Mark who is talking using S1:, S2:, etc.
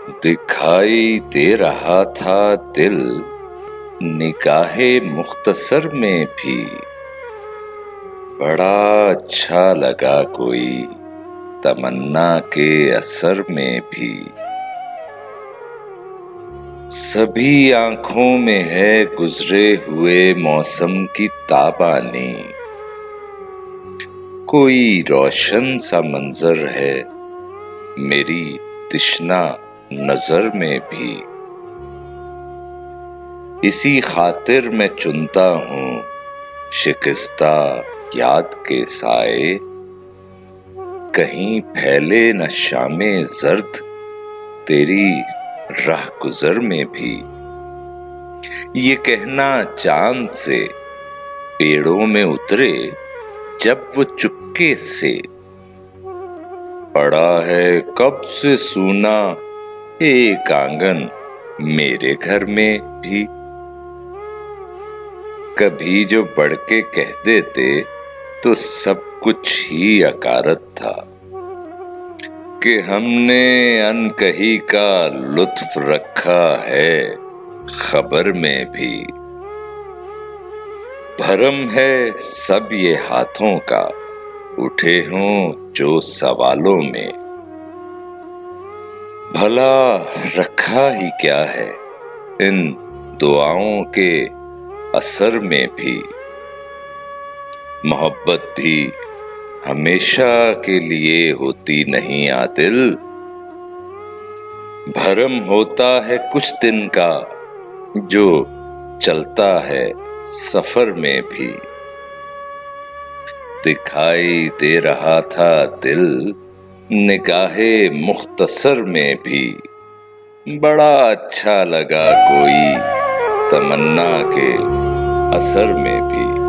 S1: दिखाई दे रहा था दिल निगाहे मुख्तसर में भी। बड़ा अच्छा लगा कोई तमन्ना के असर में भी। सभी आंखों में है गुजरे हुए मौसम की ताबानी। कोई रोशन सा मंजर है मेरी तिश्ना नजर में भी। इसी खातिर मैं चुनता हूँ शिकस्ता याद के साए। कहीं फैले न शामे जर्द तेरी राह गुजर में भी। ये कहना चांद से पेड़ों में उतरे जब वो चुपके से। पड़ा है कब से सूना एक आंगन मेरे घर में भी। कभी जो बढ़ के कह देते तो सब कुछ ही अकारत था कि हमने अनकही का लुत्फ रखा है खबर में भी। भरम है सब ये हाथों का उठे हों जो सवालों में। भला रखा ही क्या है इन दुआओं के असर में भी। मोहब्बत भी हमेशा के लिए होती नहीं आदिल। भरम होता है कुछ दिन का जो चलता है सफर में भी। दिखाई दे रहा था दिल निगाहे मुख्तसर में भी। बड़ा अच्छा लगा कोई तमन्ना के असर में भी।